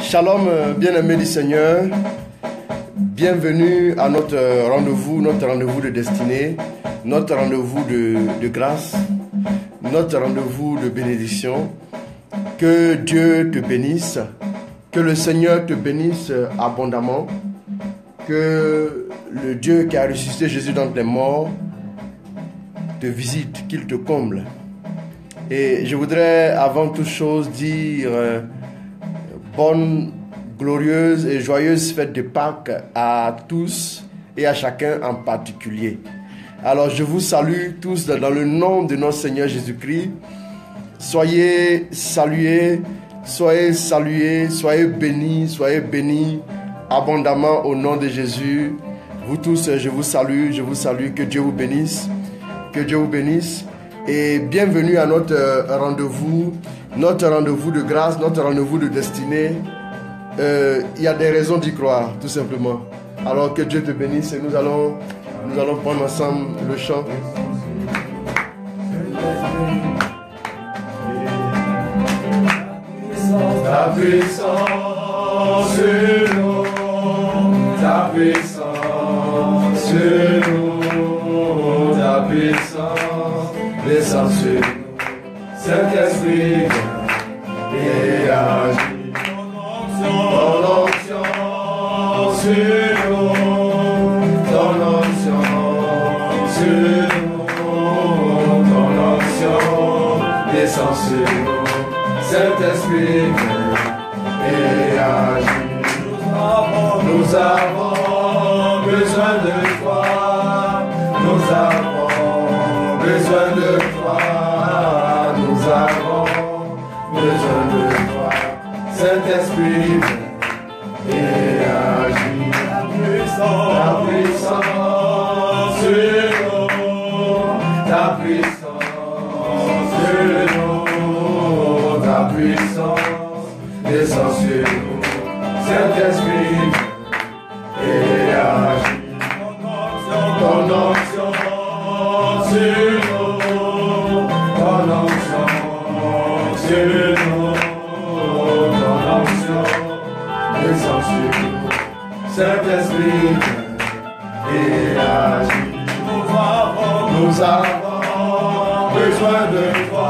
Shalom, bien-aimés du Seigneur. Bienvenue à notre rendez-vous de destinée, notre rendez-vous de grâce, notre rendez-vous de bénédiction. Que Dieu te bénisse, que le Seigneur te bénisse abondamment, que le Dieu qui a ressuscité Jésus d'entre les morts te visite, qu'il te comble. Et je voudrais avant toute chose dire bonne, glorieuse et joyeuse fête de Pâques à tous et à chacun en particulier. Alors je vous salue tous dans le nom de notre Seigneur Jésus-Christ. Soyez salués, soyez bénis abondamment au nom de Jésus. Vous tous, je vous salue, que Dieu vous bénisse, et bienvenue à notre rendez-vous de grâce, notre rendez-vous de destinée. Il y a des raisons d'y croire, tout simplement. Alors que Dieu te bénisse et nous allons prendre ensemble le chant. Ta puissance sur nous, ta puissance sur nous, ta puissance descend sur nous. Saint-Esprit, et agis. Ton onction sur nous, ton onction sur nous, ton onction descend sur nous. Saint-Esprit, et agis. Nous avons besoin de toi. Nous avons besoin de toi. Nous avons besoin de toi. Saint-Esprit, et agis. Ta puissance sur nous. Ta puissance sur nous. Ta puissance descend sur nous. Saint-Esprit, et agis. Ton onction sur nous. Ton onction sur nous. Ton onction descend sur nous. Saint-Esprit, et agis. Nous avons besoin de toi.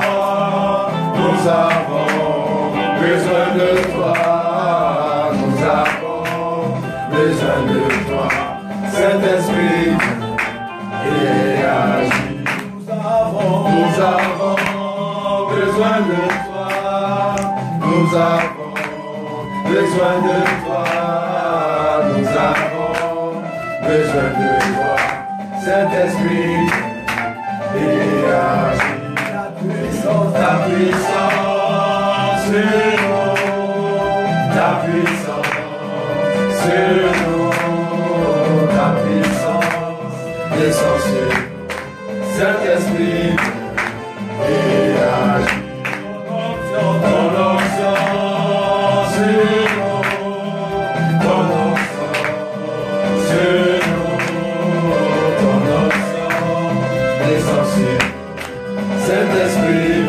Nous avons besoin de toi. Nous avons besoin de toi. Saint-Esprit, et agis. Nous avons besoin de toi. Nous avons besoin de toi. Nous avons besoin de toi. Saint-Esprit, et agis. Ta puissance sur nous, ta puissance sur nous, ta puissance descend sur nous. Saint-Esprit, et agis. Ton onction sur nous, ton onction sur nous, ton onction descend sur nous. Saint-Esprit,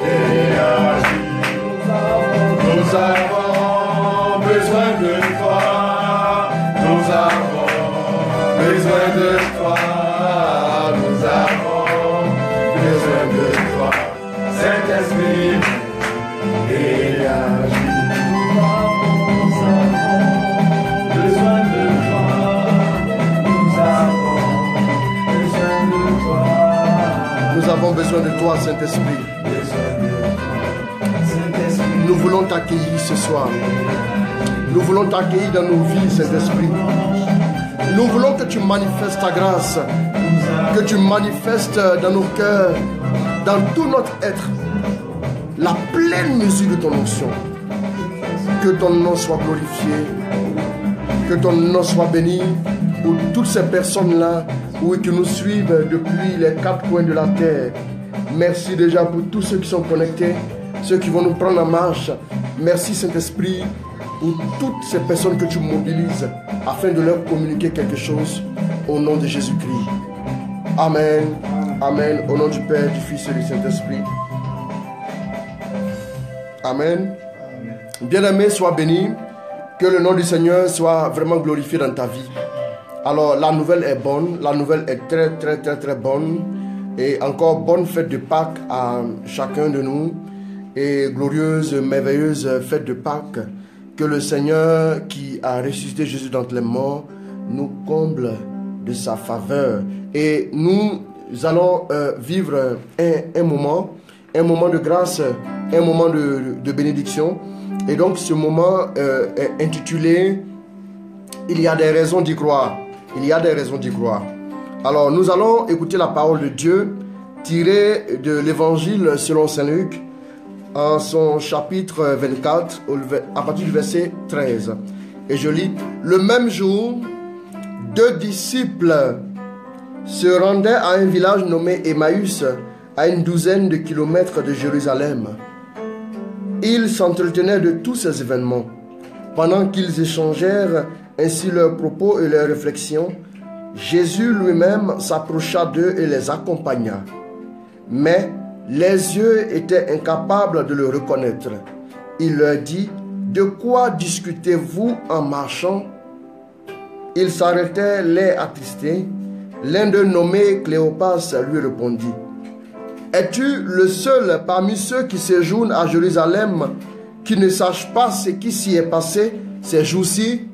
et agis. Nous avons besoin de toi. Nous avons besoin de toi. Nous avons besoin de toi. Saint-Esprit, et agis. Nous avons besoin de toi. Nous avons besoin de toi. Nous avons besoin de toi, Saint-Esprit. Nous voulons t'accueillir ce soir. Nous voulons t'accueillir dans nos vies, Saint-Esprit. Nous voulons que tu manifestes ta grâce, que tu manifestes dans nos cœurs, dans tout notre être, la pleine mesure de ton onction. Que ton nom soit glorifié, que ton nom soit béni pour toutes ces personnes-là qui nous suivent depuis les quatre coins de la terre. Merci déjà pour tous ceux qui sont connectés, ceux qui vont nous prendre en marche. Merci Saint-Esprit pour toutes ces personnes que tu mobilises afin de leur communiquer quelque chose au nom de Jésus-Christ. Amen. Amen. Au nom du Père, du Fils et du Saint-Esprit. Amen. Bien-aimé, sois béni. Que le nom du Seigneur soit vraiment glorifié dans ta vie. Alors, la nouvelle est bonne. La nouvelle est très bonne. Et encore bonne fête de Pâques à chacun de nous. Et glorieuse, merveilleuse fête de Pâques. Que le Seigneur qui a ressuscité Jésus d'entre les morts nous comble de sa faveur. Et nous allons vivre un moment de grâce, un moment de bénédiction. Et donc ce moment est intitulé « Il y a des raisons d'y croire ». Il y a des raisons d'y croire. Alors nous allons écouter la parole de Dieu tirée de l'évangile selon Saint Luc en son chapitre 24 à partir du verset 13. Et je lis « Le même jour, 2 disciples se rendaient à un village nommé Emmaüs, à une douzaine de kilomètres de Jérusalem. Ils s'entretenaient de tous ces événements. Pendant qu'ils échangèrent ainsi leurs propos et leurs réflexions, Jésus lui-même s'approcha d'eux et les accompagna. Mais les yeux étaient incapables de le reconnaître. Il leur dit « De quoi discutez-vous en marchant ?» Ils s'arrêtaient, l'air attristés. L'un d'eux, nommé Cléopas, lui répondit « Es-tu le seul parmi ceux qui séjournent à Jérusalem qui ne sache pas ce qui s'y est passé ces jours-ci ?»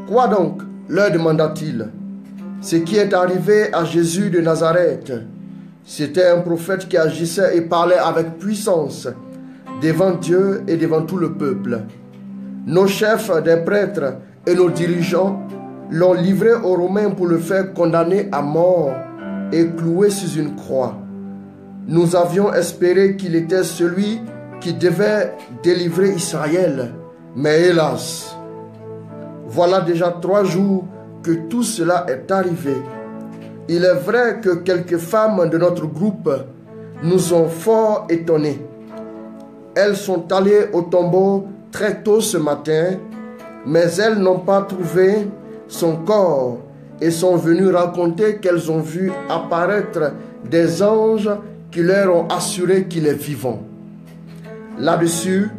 Quoi donc, leur demanda-t-il. Ce qui est arrivé à Jésus de Nazareth. C'était un prophète qui agissait et parlait avec puissance devant Dieu et devant tout le peuple. Nos chefs des prêtres et nos dirigeants l'ont livré aux Romains pour le faire condamner à mort et clouer sur une croix. Nous avions espéré qu'il était celui qui devait délivrer Israël. Mais hélas, voilà déjà 3 jours que tout cela est arrivé. Il est vrai que quelques femmes de notre groupe nous ont fort étonnés. Elles sont allées au tombeau très tôt ce matin, mais elles n'ont pas trouvé son corps et sont venues raconter qu'elles ont vu apparaître des anges qui leur ont assuré qu'il est vivant. Là-dessus,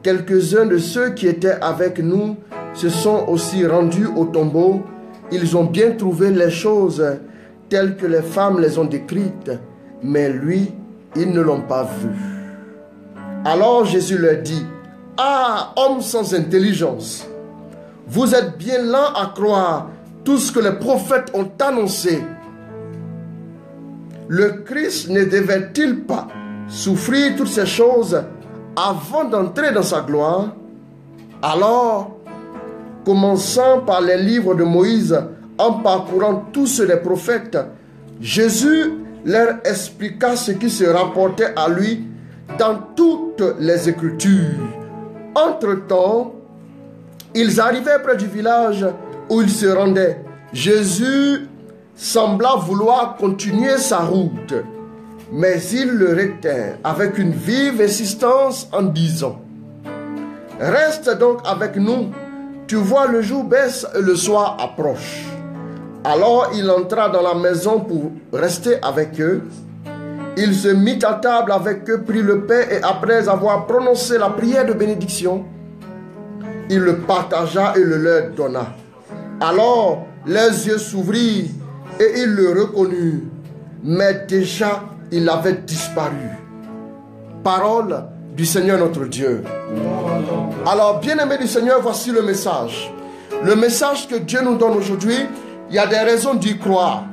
quelques-uns de ceux qui étaient avec nous se sont aussi rendus au tombeau. Ils ont bien trouvé les choses telles que les femmes les ont décrites, mais lui, ils ne l'ont pas vu. Alors Jésus leur dit, « Ah, hommes sans intelligence, vous êtes bien lents à croire tout ce que les prophètes ont annoncé. Le Christ ne devait-il pas souffrir toutes ces choses avant d'entrer dans sa gloire? Alors, commençant par les livres de Moïse, en parcourant tous ceux des prophètes, Jésus leur expliqua ce qui se rapportait à lui dans toutes les Écritures. Entre-temps, ils arrivaient près du village où ils se rendaient. Jésus sembla vouloir continuer sa route, mais il le retint avec une vive insistance en disant, « Reste donc avec nous, tu vois le jour baisse et le soir approche. » Alors il entra dans la maison pour rester avec eux. Il se mit à table avec eux, prit le pain et après avoir prononcé la prière de bénédiction, il le partagea et le leur donna. Alors leurs yeux s'ouvrirent et ils le reconnurent, mais déjà il avait disparu. Parole du Seigneur notre Dieu. Alors, bien-aimés du Seigneur, voici le message. Le message que Dieu nous donne aujourd'hui, il y a des raisons d'y croire.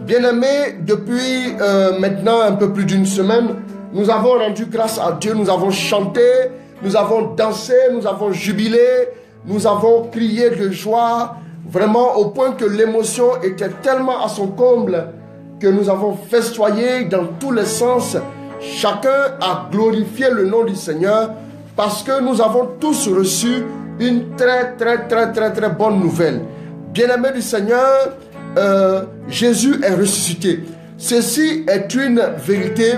Bien-aimés, depuis maintenant un peu plus d'une semaine, nous avons rendu grâce à Dieu, nous avons chanté, nous avons dansé, nous avons jubilé, nous avons crié de joie, vraiment au point que l'émotion était tellement à son comble que nous avons festoyé dans tous les sens. Chacun a glorifié le nom du Seigneur parce que nous avons tous reçu une très bonne nouvelle. Bien-aimés du Seigneur, Jésus est ressuscité. Ceci est une vérité.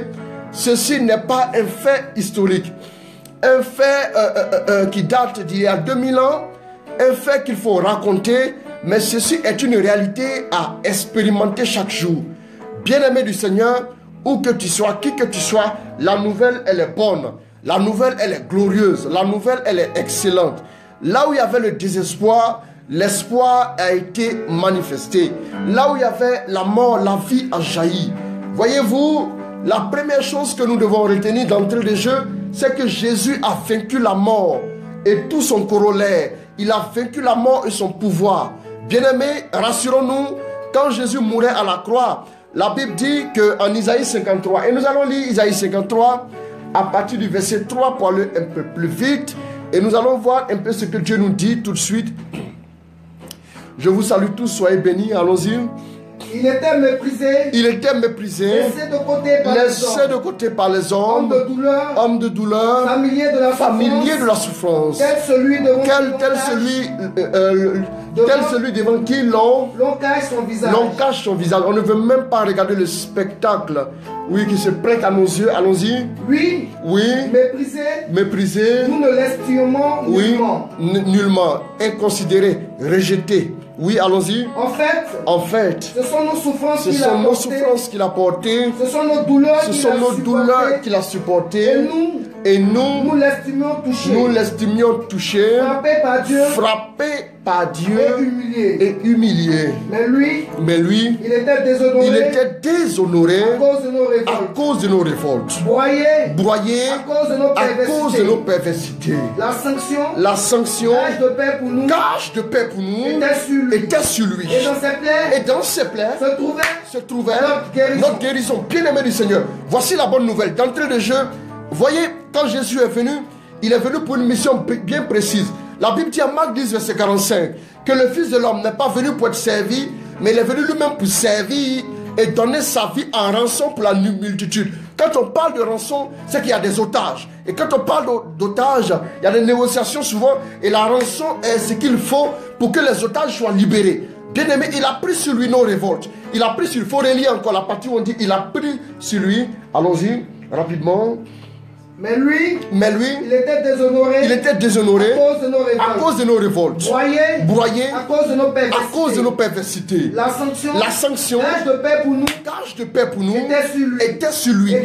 Ceci n'est pas un fait historique. Un fait qui date d'il y a 2000 ans. Un fait qu'il faut raconter. Mais ceci est une réalité à expérimenter chaque jour. Bien-aimé du Seigneur, où que tu sois, qui que tu sois, la nouvelle, elle est bonne. La nouvelle, elle est glorieuse. La nouvelle, elle est excellente. Là où il y avait le désespoir, l'espoir a été manifesté. Là où il y avait la mort, la vie a jailli. Voyez-vous, la première chose que nous devons retenir d'entrée de jeu, c'est que Jésus a vaincu la mort et tout son corollaire. Il a vaincu la mort et son pouvoir. Bien-aimés, rassurons-nous, quand Jésus mourait à la croix, la Bible dit qu'en Isaïe 53, et nous allons lire Isaïe 53 à partir du verset 3 pour aller un peu plus vite, et nous allons voir un peu ce que Dieu nous dit tout de suite. Je vous salue tous, soyez bénis, allons-y. Il était méprisé. Il était méprisé. Laissé de côté par les hommes. Homme de douleur. Familier de la souffrance. Tel celui devant qui l'on cache son visage. On ne veut même pas regarder le spectacle. Oui, qui se prête à nos yeux. Allons-y. Oui. Méprisé. Nous ne l'estimons nullement. Oui, nullement. Inconsidéré, rejeté. Oui, allons-y. En fait, ce sont nos souffrances qu'il a portées. Ce sont nos douleurs qu'il a supportées. Et nous l'estimions touché. Frappé par Dieu. Et humilié. Mais lui, il était déshonoré à cause de nos révoltes. Broyé à cause de nos perversités. La sanction, gage de paix pour nous, était sur lui. Et dans ses plaies se trouvait notre guérison. Bien-aimé du Seigneur, voici la bonne nouvelle. D'entrée de jeu, voyez, quand Jésus est venu, il est venu pour une mission bien précise. La Bible dit en Marc 10, verset 45, que le Fils de l'homme n'est pas venu pour être servi, mais il est venu lui-même pour servir et donner sa vie en rançon pour la multitude. Quand on parle de rançon, c'est qu'il y a des otages. Et quand on parle d'otages, il y a des négociations souvent. Et la rançon est ce qu'il faut pour que les otages soient libérés. Bien aimé, il a pris sur lui nos révoltes. Il a pris sur lui, il faut relire encore la partie où on dit, il a pris sur lui, allons-y, rapidement. Mais lui, il était déshonoré à cause de nos révoltes. Broyé à cause de nos perversités. La sanction, gage de paix pour nous, était sur lui.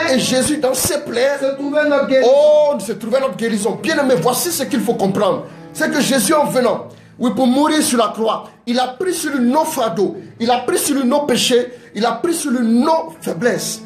Et Jésus, dans ses plaies, se trouvait notre guérison. Se trouvait notre guérison. Bien aimé, voici ce qu'il faut comprendre. C'est que Jésus, en venant, oui, pour mourir sur la croix, il a pris sur lui nos fardeaux, il a pris sur lui nos péchés, il a pris sur lui nos faiblesses.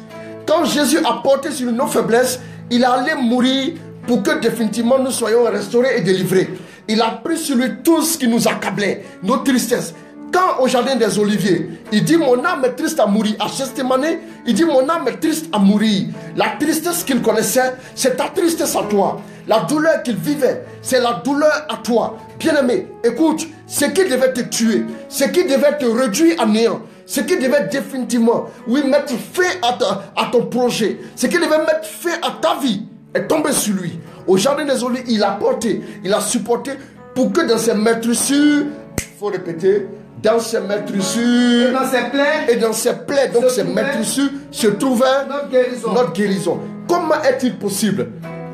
Quand Jésus a porté sur lui nos faiblesses, il allait mourir pour que définitivement nous soyons restaurés et délivrés. Il a pris sur lui tout ce qui nous accablait, nos tristesses. Quand au jardin des Oliviers, il dit mon âme est triste à mourir. À Gethsémane, il dit mon âme est triste à mourir. La tristesse qu'il connaissait, c'est ta tristesse à toi. La douleur qu'il vivait, c'est la douleur à toi. Bien-aimé, écoute, ce qui devait te tuer, ce qui devait te réduire à néant, ce qui devait définitivement, oui, mettre fin à ton projet, ce qui devait mettre fin à ta vie, est tombé sur lui. Au jardin des Oliviers, il a porté, il a supporté pour que dans ses meurtrissures, il faut répéter, dans ses meurtrissures et dans ses plaies, donc ces meurtrissures, se trouvait notre guérison. Comment est-il possible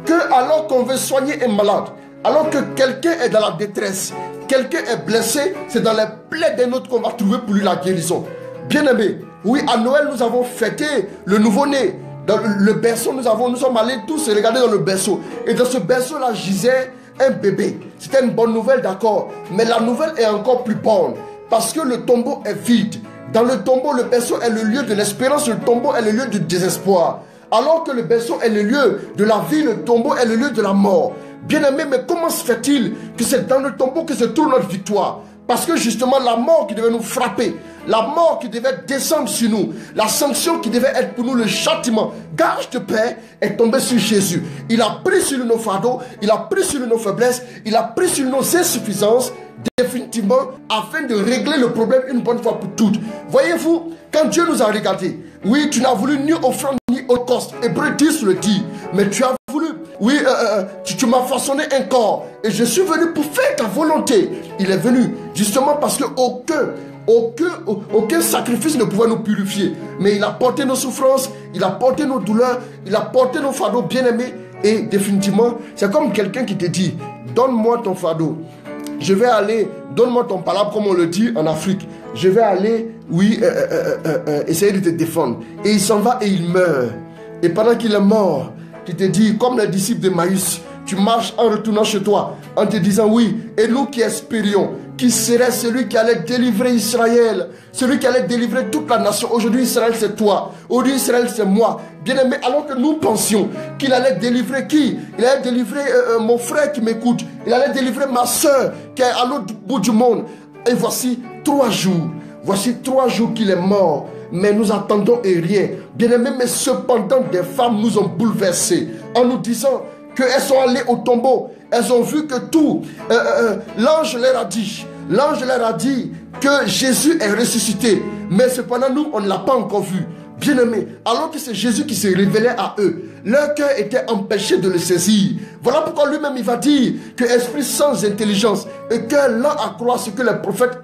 que alors qu'on veut soigner un malade, alors que quelqu'un est dans la détresse, quelqu'un est blessé, c'est dans les plaies d'un autre qu'on va trouver pour lui la guérison? Bien-aimé, oui, à Noël, nous avons fêté le nouveau-né. Dans le berceau, nous sommes allés tous regarder dans le berceau. Et dans ce berceau-là, gisait un bébé. C'était une bonne nouvelle, d'accord. Mais la nouvelle est encore plus bonne. Parce que le tombeau est vide. Dans le tombeau, le berceau est le lieu de l'espérance. Le tombeau est le lieu du désespoir. Alors que le berceau est le lieu de la vie, le tombeau est le lieu de la mort. Bien-aimé, mais comment se fait-il que c'est dans le tombeau que se trouve notre victoire? Parce que justement, la mort qui devait nous frapper, la mort qui devait descendre sur nous, la sanction qui devait être pour nous le châtiment, gage de paix, est tombée sur Jésus. Il a pris sur nous nos fardeaux, il a pris sur nous nos faiblesses, il a pris sur nous nos insuffisances, définitivement, afin de régler le problème une bonne fois pour toutes. Voyez-vous, quand Dieu nous a regardés, oui, tu n'as voulu ni offrande ni holocauste, Hébreux 10 le dit, mais tu as voulu, oui, tu m'as façonné un corps, et je suis venu pour faire ta volonté. Il est venu, justement parce que aucun sacrifice ne pouvait nous purifier. Mais il a porté nos souffrances, il a porté nos douleurs, il a porté nos fardeaux bien-aimés. Et définitivement, c'est comme quelqu'un qui te dit, donne-moi ton fardeau. Je vais aller, donne-moi ton palabre, comme on le dit en Afrique. Je vais aller, oui, essayer de te défendre. Et il s'en va et il meurt. Et pendant qu'il est mort, qui te dit, comme les disciples de Maïs, tu marches en retournant chez toi, en te disant oui, et nous qui espérions, qui serait celui qui allait délivrer Israël, celui qui allait délivrer toute la nation. Aujourd'hui, Israël, c'est toi. Aujourd'hui, Israël, c'est moi. Bien-aimé, alors que nous pensions qu'il allait délivrer qui? Il allait délivrer mon frère qui m'écoute. Il allait délivrer ma soeur qui est à l'autre bout du monde. Et voici 3 jours. Voici 3 jours qu'il est mort. Mais nous attendons et rien. Bien-aimé, mais cependant, des femmes nous ont bouleversés en nous disant qu'elles sont allées au tombeau. Elles ont vu que tout, l'ange leur a dit que Jésus est ressuscité. Mais cependant, nous, on ne l'a pas encore vu. Bien-aimé, alors que c'est Jésus qui se révélait à eux, leur cœur était empêché de le saisir. Voilà pourquoi lui-même, il va dire que esprit sans intelligence et cœur lent à croire ce que les prophètes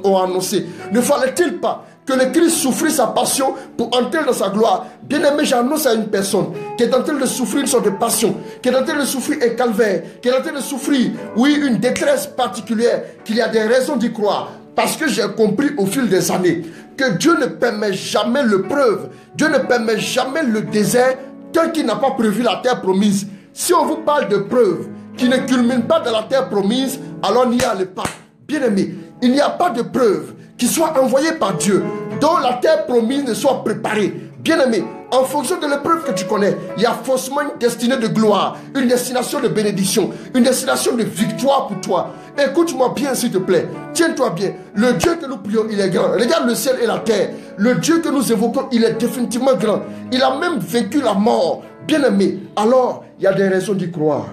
ont annoncé. Ne fallait-il pas que le Christ souffrit sa passion pour entrer dans sa gloire? Bien-aimé, j'annonce à une personne qui est en train de souffrir une sorte de passion, qui est en train de souffrir un calvaire, qui est en train de souffrir, oui, une détresse particulière, qu'il y a des raisons d'y croire. Parce que j'ai compris au fil des années que Dieu ne permet jamais l'épreuve, Dieu ne permet jamais le désert tant qu'il n'a pas prévu la terre promise. Si on vous parle de preuves qui ne culminent pas dans la terre promise, alors n'y allez pas. Bien-aimé, il n'y a pas de preuve qui soit envoyée par Dieu, dont la terre promise ne soit préparée. Bien-aimé, en fonction de l'épreuve que tu connais, il y a forcément une destinée de gloire, une destination de bénédiction, une destination de victoire pour toi. Écoute-moi bien s'il te plaît, tiens-toi bien. Le Dieu que nous prions, il est grand. Regarde le ciel et la terre. Le Dieu que nous évoquons, il est définitivement grand. Il a même vaincu la mort. Bien-aimé, alors il y a des raisons d'y croire.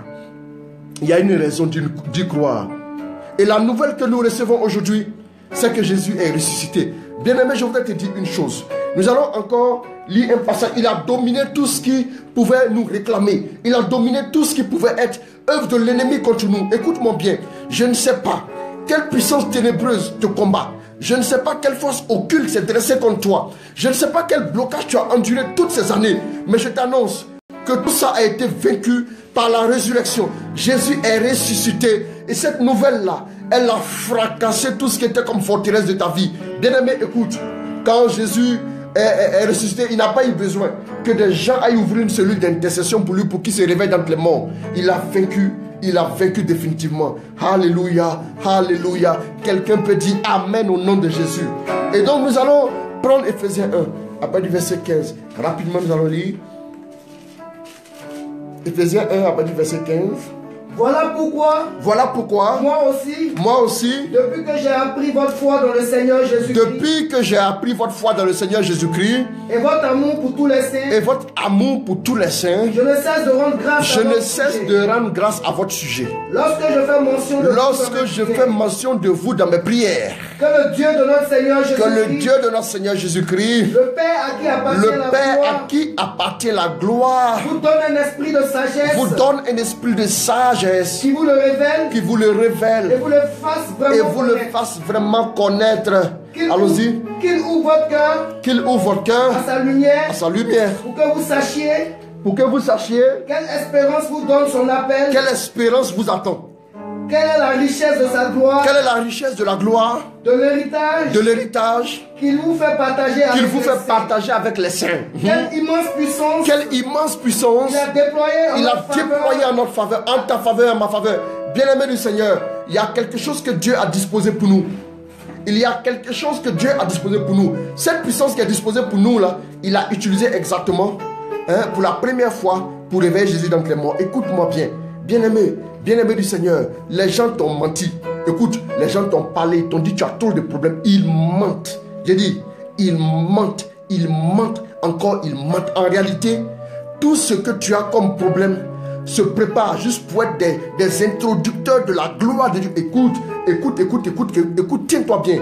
Il y a une raison d'y croire. Et la nouvelle que nous recevons aujourd'hui, c'est que Jésus est ressuscité. Bien-aimé, je voudrais te dire une chose. Nous allons encore lire un passage. Il a dominé tout ce qui pouvait nous réclamer. Il a dominé tout ce qui pouvait être œuvre de l'ennemi contre nous. Écoute-moi bien. Je ne sais pas quelle puissance ténébreuse te combat. Je ne sais pas quelle force occulte s'est dressée contre toi. Je ne sais pas quel blocage tu as enduré toutes ces années. Mais je t'annonce que tout ça a été vaincu par la résurrection. Jésus est ressuscité. Et cette nouvelle-là, elle a fracassé tout ce qui était comme forteresse de ta vie. Bien-aimé, écoute. Quand Jésus est ressuscité, il n'a pas eu besoin que des gens aillent ouvrir une cellule d'intercession pour lui, pour qu'il se réveille d'entre les morts. Il a vaincu définitivement. Alléluia, alléluia. Quelqu'un peut dire Amen au nom de Jésus. Et donc nous allons prendre Ephésiens 1, à partir du verset 15. Rapidement nous allons lire. Ephésiens 1, à partir du verset 15. Voilà pourquoi, moi aussi, depuis que j'ai appris votre foi dans le Seigneur Jésus-Christ, et votre amour pour tous les saints, je ne cesse de rendre grâce à votre sujet. Lorsque je fais mention de vous dans mes prières, que le Dieu de notre Seigneur Jésus-Christ, le Père à qui appartient la gloire, vous donne un esprit de sagesse, qui vous le révèle, et vous le fasse vraiment connaître. Allons-y. Qu'il ouvre votre cœur à sa lumière, pour que vous sachiez quelle espérance vous donne son appel, quelle espérance vous attend. Quelle est la richesse de sa gloire? Quelle est la richesse de la gloire? De l'héritage qu'il vous fait partager avec les saints. Quelle immense puissance il a déployé en notre faveur, en ta faveur, en ma faveur. Bien-aimé du Seigneur, il y a quelque chose que Dieu a disposé pour nous. Il y a quelque chose que Dieu a disposé pour nous. Cette puissance qui est disposée pour nous là, il a utilisé exactement pour la première fois pour réveiller Jésus d'entre les morts. Écoute-moi bien. Bien-aimé du Seigneur, les gens t'ont menti. Écoute, les gens t'ont parlé, ils t'ont dit tu as trop de problèmes. Ils mentent. J'ai dit, ils mentent, encore ils mentent. En réalité, tout ce que tu as comme problème se prépare juste pour être des introducteurs de la gloire de Dieu. Écoute, tiens-toi bien.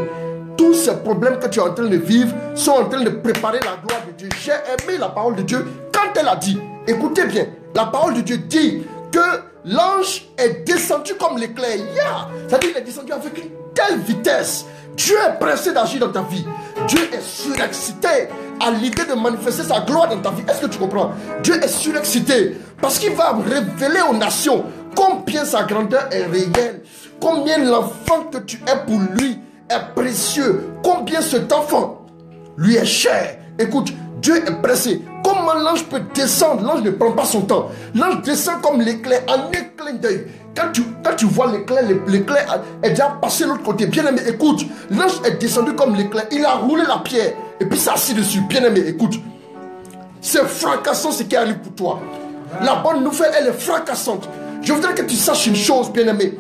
Tous ces problèmes que tu es en train de vivre sont en train de préparer la gloire de Dieu. J'ai aimé la parole de Dieu quand elle a dit, écoutez bien, la parole de Dieu dit que l'ange est descendu comme l'éclair. C'est-à-dire qu'il est descendu avec une telle vitesse. Dieu est pressé d'agir dans ta vie. Dieu est surexcité à l'idée de manifester sa gloire dans ta vie. Est-ce que tu comprends? Dieu est surexcité parce qu'il va révéler aux nations combien sa grandeur est réelle, combien l'enfant que tu es pour lui est précieux, combien cet enfant lui est cher. Écoute, Dieu est pressé Comment l'ange peut descendre? L'ange ne prend pas son temps. L'ange descend comme l'éclair, en un clin d'œil. Quand tu vois l'éclair, l'éclair est déjà passé de l'autre côté. Bien-aimé, écoute. L'ange est descendu comme l'éclair. Il a roulé la pierre et puis s'est assis dessus. Bien-aimé, écoute. C'est fracassant ce qui arrive pour toi. La bonne nouvelle, elle est fracassante. Je voudrais que tu saches une chose, bien-aimé.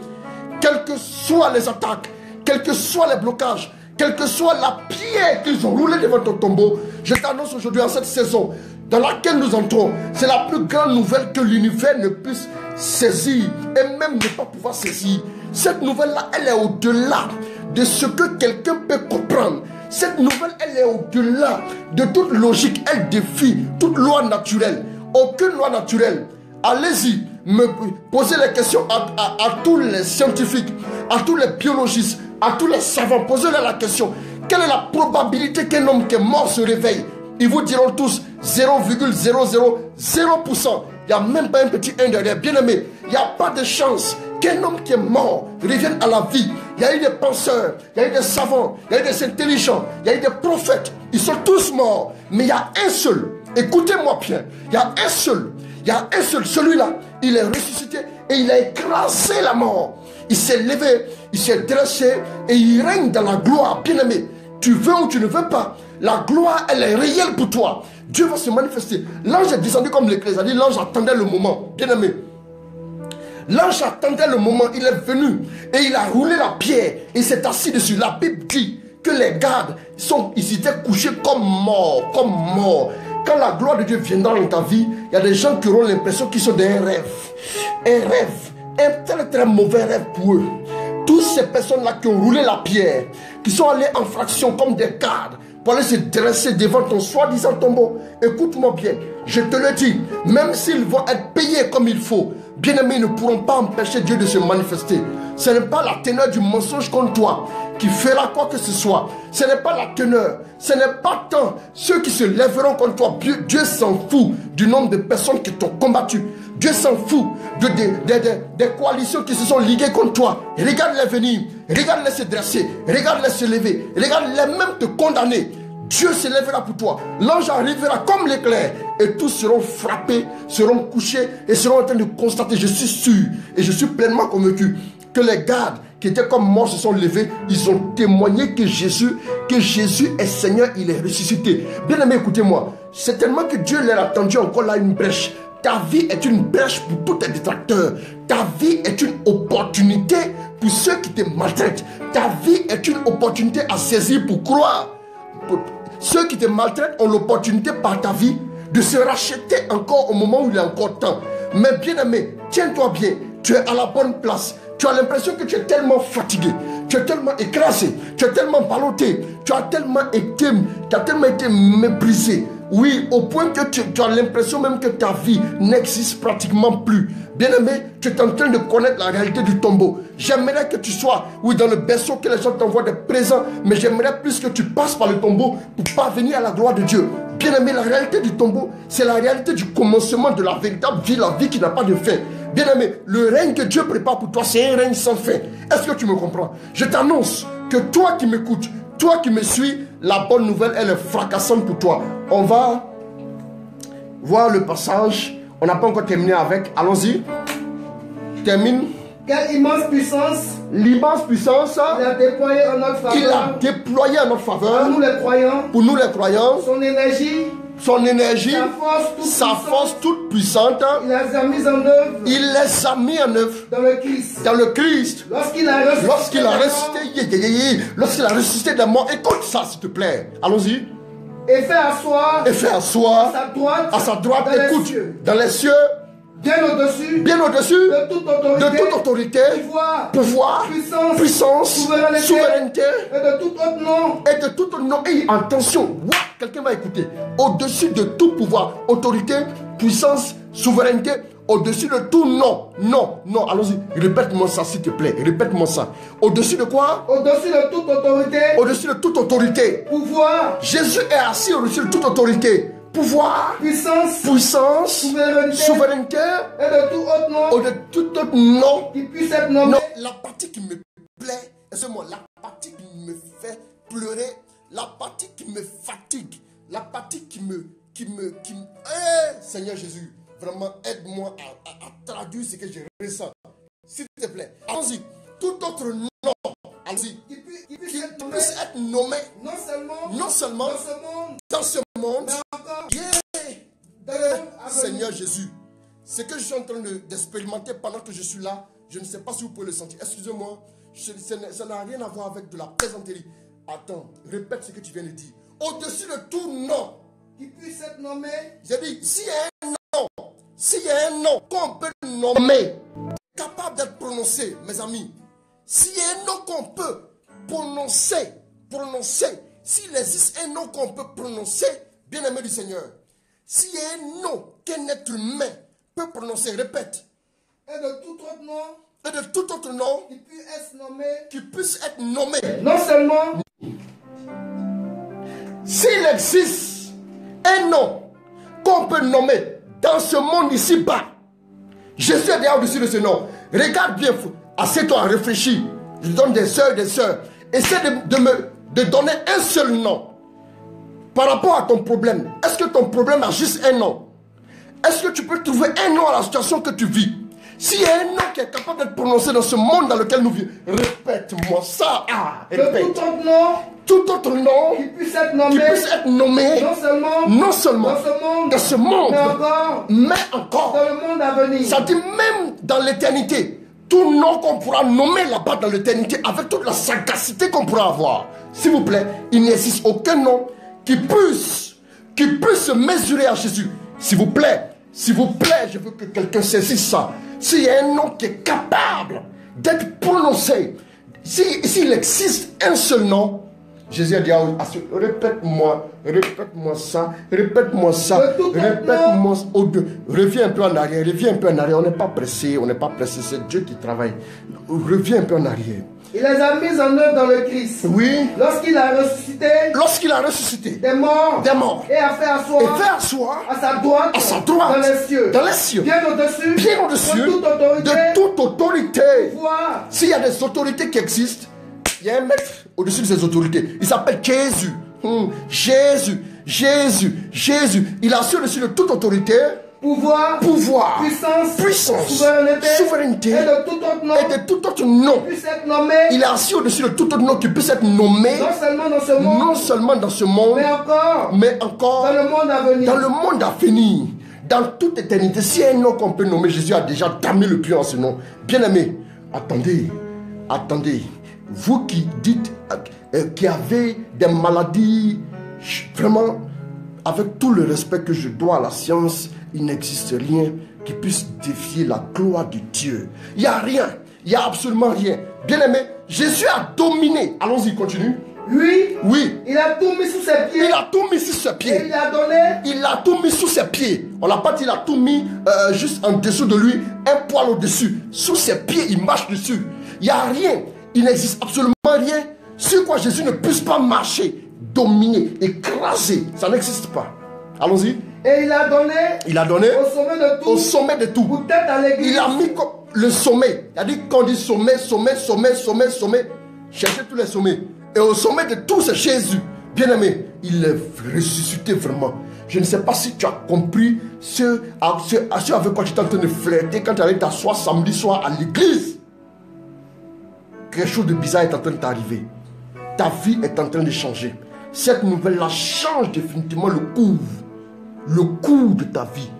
Quelles que soient les attaques, quels que soient les blocages, quelle que soit la pierre qu'ils ont roulée devant ton tombeau, je t'annonce aujourd'hui en cette saison dans laquelle nous entrons, c'est la plus grande nouvelle que l'univers ne puisse saisir et même ne pas pouvoir saisir. Cette nouvelle-là, elle est au-delà de ce que quelqu'un peut comprendre. Cette nouvelle, elle est au-delà de toute logique. Elle défie toute loi naturelle. Aucune loi naturelle. Allez-y, me posez les questions à tous les scientifiques, à tous les biologistes, à tous les savants. Posez-leur la question. Quelle est la probabilité qu'un homme qui est mort se réveille? Ils vous diront tous 0,000%. Il n'y a même pas un petit 1 derrière. Bien aimé, il n'y a pas de chance qu'un homme qui est mort revienne à la vie. Il y a eu des penseurs, il y a eu des savants, il y a eu des intelligents, il y a eu des prophètes. Ils sont tous morts. Mais il y a un seul. Écoutez-moi bien. Il y a un seul. Il y a un seul. Celui-là, il est ressuscité et il a écrasé la mort. Il s'est levé, il s'est dressé et il règne dans la gloire. Bien aimé, tu veux ou tu ne veux pas, la gloire, elle est réelle pour toi. Dieu va se manifester. L'ange est descendu comme l'éclair. C'est-à-dire l'ange attendait le moment. Bien aimé, l'ange attendait le moment. Il est venu et il a roulé la pierre et il s'est assis dessus. La Bible dit que les gardes, ils étaient couchés comme morts. Comme morts. Quand la gloire de Dieu viendra dans ta vie, il y a des gens qui auront l'impression qu'ils sont d'un rêve. Un rêve. Un très très mauvais rêve pour eux. Toutes ces personnes-là qui ont roulé la pierre, qui sont allées en fraction comme des gardes pour aller se dresser devant ton soi-disant tombeau. Écoute-moi bien, je te le dis, même s'ils vont être payés comme il faut, bien-aimés, ils ne pourront pas empêcher Dieu de se manifester. Ce n'est pas la teneur du mensonge contre toi qui fera quoi que ce soit. Ce n'est pas la teneur. Ce n'est pas tant ceux qui se lèveront contre toi. Dieu s'en fout du nombre de personnes qui t'ont combattu. Dieu s'en fout des coalitions qui se sont liguées contre toi. Regarde-les venir. Regarde-les se dresser. Regarde-les se lever. Regarde-les même te condamner. Dieu se lèvera pour toi. L'ange arrivera comme l'éclair. Et tous seront frappés, seront couchés et seront en train de constater. Je suis sûr et je suis pleinement convaincu que les gardes qui étaient comme morts se sont levés. Ils ont témoigné que Jésus est Seigneur, il est ressuscité. Bien aimé, écoutez-moi. C'est tellement que Dieu leur a tendu encore là une brèche. Ta vie est une brèche pour tous tes détracteurs. Ta vie est une opportunité pour ceux qui te maltraitent. Ta vie est une opportunité à saisir pour croire. Ceux qui te maltraitent ont l'opportunité par ta vie de se racheter encore au moment où il est encore temps. Mais bien aimé, tiens-toi bien. Tu es à la bonne place. Tu as l'impression que tu es tellement fatigué, tu es tellement écrasé, tu es tellement ballotté, tu as tellement été méprisé. Oui, au point que tu as l'impression même que ta vie n'existe pratiquement plus. Bien-aimé, tu es en train de connaître la réalité du tombeau. J'aimerais que tu sois, oui, dans le berceau, que les gens t'envoient des présents, mais j'aimerais plus que tu passes par le tombeau pour parvenir à la gloire de Dieu. Bien-aimé, la réalité du tombeau, c'est la réalité du commencement de la véritable vie, la vie qui n'a pas de fin. Bien-aimé, le règne que Dieu prépare pour toi, c'est un règne sans fin. Est-ce que tu me comprends? Je t'annonce que toi qui m'écoutes, toi qui me suis, la bonne nouvelle, elle est fracassante pour toi. On va voir le passage. On n'a pas encore terminé avec. Allons-y. Termine. Quelle immense puissance. L'immense puissance. Il a déployé en notre faveur. Il a déployé en notre faveur. Pour nous les croyants. Pour nous les croyants. Son énergie. Sa force toute puissante. Il les a mis en œuvre. Il les a mis en œuvre. Dans le Christ. Lorsqu'il a ressuscité des morts. Écoute ça, s'il te plaît. Allons-y. Et fait asseoir à sa droite, écoute, dans les cieux, bien au-dessus de toute autorité, pouvoir, puissance, souveraineté et de tout autre nom. Et attention, quelqu'un va écouter. Au-dessus de tout pouvoir, autorité, puissance, souveraineté, au-dessus de tout nom. Non, allons-y. Répète-moi ça, s'il te plaît. Répète-moi ça. Au-dessus de quoi? Au-dessus de toute autorité. Au-dessus de toute autorité. Pouvoir. Jésus est assis au-dessus de toute autorité. Pouvoir. Puissance. Souveraineté. Et de tout autre nom. Ou de tout autre nom. Qui puisse être nommé. Non, la partie qui me plaît, excusez-moi, la partie qui me fait pleurer, la partie qui me fatigue, la partie qui me Seigneur Jésus, vraiment aide-moi à traduire ce que je ressens. S'il te plaît, allons-y. Tout autre nom, allons-y, qui puisse être nommé, non seulement dans ce monde, Seigneur Jésus, ce que je suis en train d'expérimenter pendant que je suis là, je ne sais pas si vous pouvez le sentir. Excusez-moi, ça n'a rien à voir avec de la plaisanterie. Attends, répète ce que tu viens de dire. Au-dessus de tout nom qui puisse être nommé. J'ai dit, s'il y a un nom qu'on peut nommer, capable d'être prononcé, mes amis, s'il y a un nom qu'on peut prononcer, s'il existe un nom qu'on peut prononcer, bien-aimé du Seigneur, s'il y a un nom qu'un être humain peut prononcer, répète. Et de tout autre nom. Et de tout autre nom qui puisse être nommé. Non seulement. S'il existe un nom qu'on peut nommer dans ce monde ici-bas, Jésus est déjà au-dessus de ce nom. Regarde bien, assieds-toi, réfléchis. Je te donne des sœurs. Essaie de donner un seul nom par rapport à ton problème. Est-ce que ton problème a juste un nom? Est-ce que tu peux trouver un nom à la situation que tu vis? S'il y a un nom qui est capable d'être prononcé dans ce monde dans lequel nous vivons, répète-moi ça. Répète. Tout autre nom qui puisse être nommé, non seulement dans ce monde, mais encore dans le monde à venir. Ça dit même dans l'éternité. Tout nom qu'on pourra nommer là-bas dans l'éternité avec toute la sagacité qu'on pourra avoir. S'il vous plaît, il n'existe aucun nom qui puisse se mesurer à Jésus. S'il vous plaît, je veux que quelqu'un saisisse ça. S'il y a un nom qui est capable d'être prononcé, s'il existe un seul nom, Jésus a dit, répète-moi ça, répète-moi ça. Reviens un peu en arrière, on n'est pas pressé, c'est Dieu qui travaille. Reviens un peu en arrière. Il les a mis en œuvre dans le Christ. Oui. Lorsqu'il a ressuscité des morts. Et a fait asseoir à sa droite dans les cieux. Bien au-dessus de toute autorité. S'il y a des autorités qui existent, il y a un maître au-dessus de ces autorités. Il s'appelle Jésus. Jésus. Il assure au-dessus de toute autorité. Pouvoir, puissance, souveraineté et de tout autre nom, puisse être nommé. Il est assis au-dessus de tout autre nom qui puisse être nommé, non seulement dans ce monde, mais encore dans le monde à venir, dans toute éternité. Si un nom qu'on peut nommer, Jésus a déjà damné le pied en ce nom. Bien-aimé, attendez, vous qui dites, qui avez des maladies, vraiment, avec tout le respect que je dois à la science, il n'existe rien qui puisse défier la gloire de Dieu. Il n'y a rien. Il n'y a absolument rien. Bien-aimé, Jésus a dominé. Allons-y, continue. Oui. Il a tout mis sous ses pieds. Et il a tout mis sous ses pieds. On l'a pas dit, il a tout mis juste en dessous de lui, un poil au-dessus. Sous ses pieds, il marche dessus. Il n'y a rien. Il n'existe absolument rien sur quoi Jésus ne puisse pas marcher, dominer, écraser. Ça n'existe pas. Allons-y. Et il a donné au sommet de tout. Peut-être à l'église. Il a mis le sommet. Il a dit qu'on dit sommet. Cherchez tous les sommets. Et au sommet de tout, c'est Jésus. Bien-aimé, il est ressuscité vraiment. Je ne sais pas si tu as compris ce avec quoi tu es en train de flirter quand tu allais t'asseoir samedi soir à l'église. Quelque chose de bizarre est en train de t'arriver. Ta vie est en train de changer. Cette nouvelle-là change définitivement le cours de ta vie.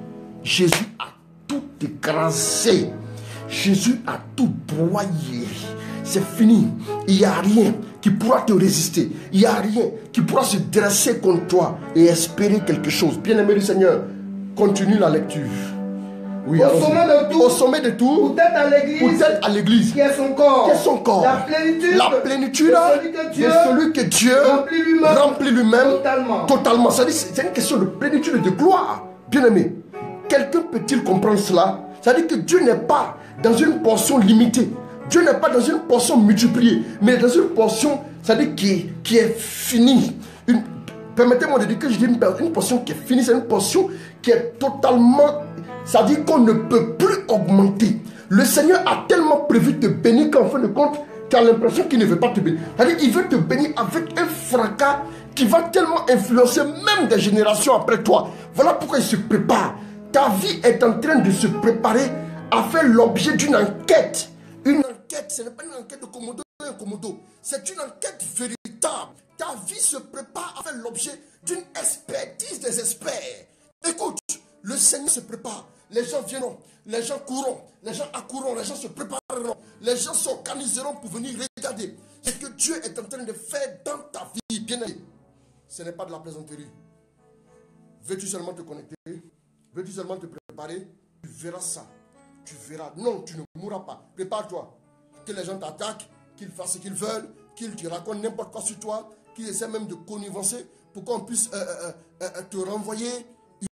Jésus a tout écrasé. Jésus a tout broyé. C'est fini. Il n'y a rien qui pourra te résister. Il n'y a rien qui pourra se dresser contre toi et espérer quelque chose. Bien-aimé du Seigneur, continue la lecture. Oui, au sommet de tout, peut-être à l'église, qui est son corps, la plénitude de celui que Dieu remplit lui-même totalement. C'est une question de plénitude et de gloire. Bien-aimé, quelqu'un peut-il comprendre cela? C'est-à-dire que Dieu n'est pas dans une portion limitée. Dieu n'est pas dans une portion multipliée, mais dans une portion, c'est-à-dire qui est finie. Permettez-moi de dire que je dis une portion qui est finie, c'est une portion qui est totalement... Ça dit qu'on ne peut plus augmenter. Le Seigneur a tellement prévu de te bénir qu'en fin de compte, tu as l'impression qu'il ne veut pas te bénir. C'est-à-dire qu'il veut te bénir avec un fracas qui va tellement influencer même des générations après toi. Voilà pourquoi il se prépare. Ta vie est en train de se préparer à faire l'objet d'une enquête. Une enquête, ce n'est pas une enquête de Komodo et Komodo. C'est une enquête véritable. Ta vie se prépare à faire l'objet d'une expertise des experts. Écoute, le Seigneur se prépare. Les gens viendront, les gens courront, les gens accourront, les gens se prépareront, les gens s'organiseront pour venir regarder ce que Dieu est en train de faire dans ta vie. Bien-aimé, ce n'est pas de la plaisanterie. Veux-tu seulement te connecter? Veux-tu seulement te préparer? Tu verras ça. Tu verras. Non, tu ne mourras pas. Prépare-toi. Que les gens t'attaquent, qu'ils fassent ce qu'ils veulent, qu'ils te racontent n'importe quoi sur toi, qu'ils essaient même de connivencer pour qu'on puisse te renvoyer.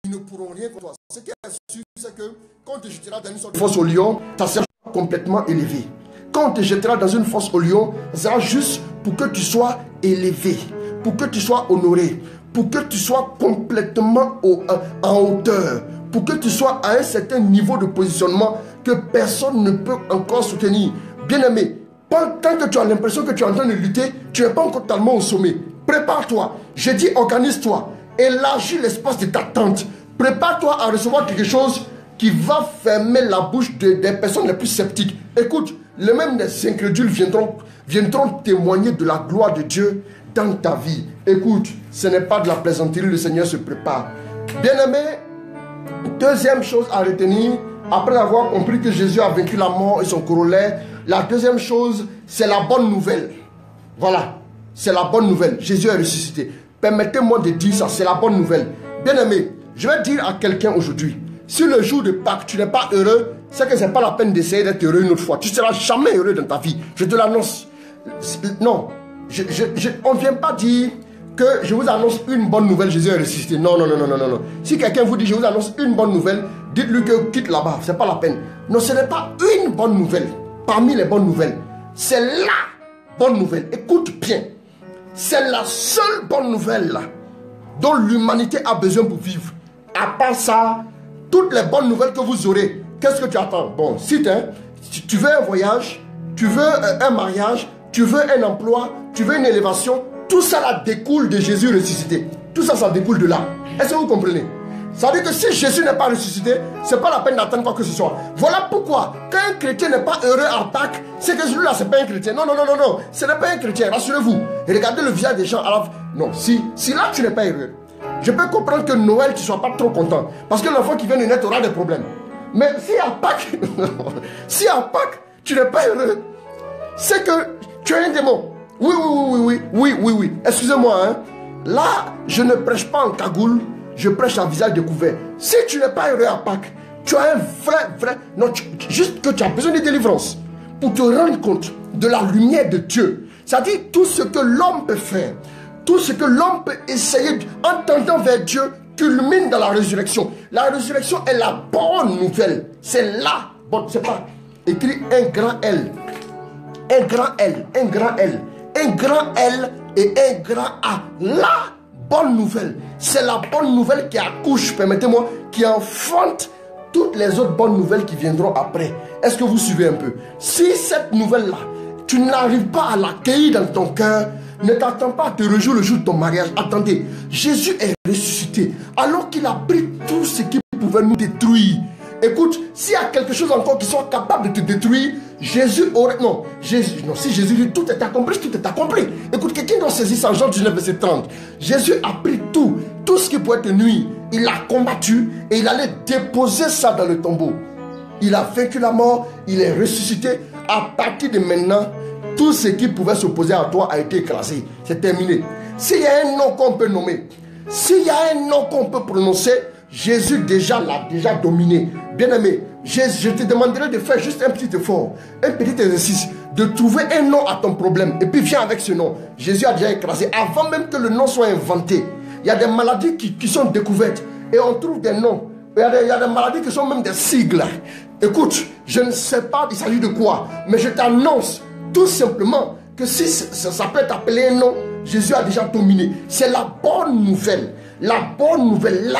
Ils ne pourront rien contre toi. Ce qui est sûr, c'est que quand on te jettera dans une sorte de fosse au lion, ça sera complètement élevé. Quand on te jettera dans une fosse au lion, ça sera juste pour que tu sois élevé, pour que tu sois honoré, pour que tu sois complètement en hauteur, pour que tu sois à un certain niveau de positionnement que personne ne peut encore soutenir. Bien-aimé, tant que tu as l'impression que tu es en train de lutter, tu n'es pas encore totalement au sommet. Prépare-toi. Je dis organise-toi. Élargis l'espace de ta tente. Prépare-toi à recevoir quelque chose qui va fermer la bouche des personnes les plus sceptiques. Écoute, les mêmes des incrédules viendront témoigner de la gloire de Dieu dans ta vie. Écoute, ce n'est pas de la plaisanterie, le Seigneur se prépare. Bien-aimé, deuxième chose à retenir, après avoir compris que Jésus a vaincu la mort et son corollaire, la deuxième chose, c'est la bonne nouvelle. Voilà, c'est la bonne nouvelle. Jésus est ressuscité. Permettez-moi de dire ça, c'est la bonne nouvelle. Bien-aimé, je vais dire à quelqu'un aujourd'hui, si le jour de Pâques, tu n'es pas heureux, c'est que ce n'est pas la peine d'essayer d'être heureux une autre fois. Tu ne seras jamais heureux dans ta vie. Je te l'annonce. Non, on ne vient pas dire que je vous annonce une bonne nouvelle, Jésus est ressuscité. Non, non, non, non, non, non. Si quelqu'un vous dit, je vous annonce une bonne nouvelle, dites-lui que quitte là-bas, ce n'est pas la peine. Non, ce n'est pas une bonne nouvelle parmi les bonnes nouvelles. C'est la bonne nouvelle. Écoute bien. C'est la seule bonne nouvelle dont l'humanité a besoin pour vivre. À part ça, toutes les bonnes nouvelles que vous aurez, qu'est-ce que tu attends? Bon, si tu veux un voyage, tu veux un mariage, tu veux un emploi, tu veux une élévation, tout ça là découle de Jésus ressuscité. Tout ça, ça découle de là. Est-ce que vous comprenez? Ça veut dire que si Jésus n'est pas ressuscité, ce n'est pas la peine d'attendre quoi que ce soit. Voilà pourquoi, quand un chrétien n'est pas heureux à Pâques, c'est que celui-là, ce n'est pas un chrétien. Non, non, non, non, non. Ce n'est pas un chrétien, rassurez-vous. Et regardez le visage des gens. Alors, non, si là, tu n'es pas heureux, je peux comprendre que Noël, tu ne sois pas trop content. Parce que l'enfant qui vient de naître aura des problèmes. Mais si à Pâques, si à Pâques, tu n'es pas heureux, c'est que tu as un démon. Oui. Excusez-moi, hein. Là, je ne prêche pas en cagoule. Je prêche à visage découvert. Si tu n'es pas heureux à Pâques, tu as un vrai... Non, juste que tu as besoin de délivrance pour te rendre compte de la lumière de Dieu. C'est-à-dire tout ce que l'homme peut faire, tout ce que l'homme peut essayer en tendant vers Dieu culmine dans la résurrection. La résurrection est la bonne nouvelle. C'est la bonne... C'est pas écrit un grand L. Un grand L, un grand L. Un grand L et un grand A. La bonne nouvelle. C'est la bonne nouvelle qui accouche, permettez-moi, qui enfante toutes les autres bonnes nouvelles qui viendront après. Est-ce que vous suivez un peu? Si cette nouvelle-là, tu n'arrives pas à l'accueillir dans ton cœur, ne t'attends pas à te réjouir le jour de ton mariage. Attendez, Jésus est ressuscité alors qu'il a pris tout ce qui pouvait nous détruire. Écoute, s'il y a quelque chose encore qui soit capable de te détruire, Jésus aurait... Non, si Jésus dit tout est accompli, tout est accompli. Écoute, quelqu'un doit saisir ça en Jean 19, verset 30. Jésus a pris tout ce qui pouvait te nuire. Il l'a combattu et il allait déposer ça dans le tombeau. Il a vaincu la mort, il est ressuscité. À partir de maintenant, tout ce qui pouvait s'opposer à toi a été écrasé. C'est terminé. S'il y a un nom qu'on peut nommer, s'il y a un nom qu'on peut prononcer, Jésus l'a déjà dominé. Bien-aimé, je te demanderai de faire juste un petit effort, un petit exercice, de trouver un nom à ton problème. Et puis viens avec ce nom. Jésus a déjà écrasé. Avant même que le nom soit inventé, il y a des maladies qui sont découvertes. Et on trouve des noms. Il y a des maladies qui sont même des sigles. Écoute, je ne sais pas il s'agit de quoi, mais je t'annonce tout simplement que si ça peut être appelé un nom, Jésus a déjà dominé. C'est la bonne nouvelle. La bonne nouvelle,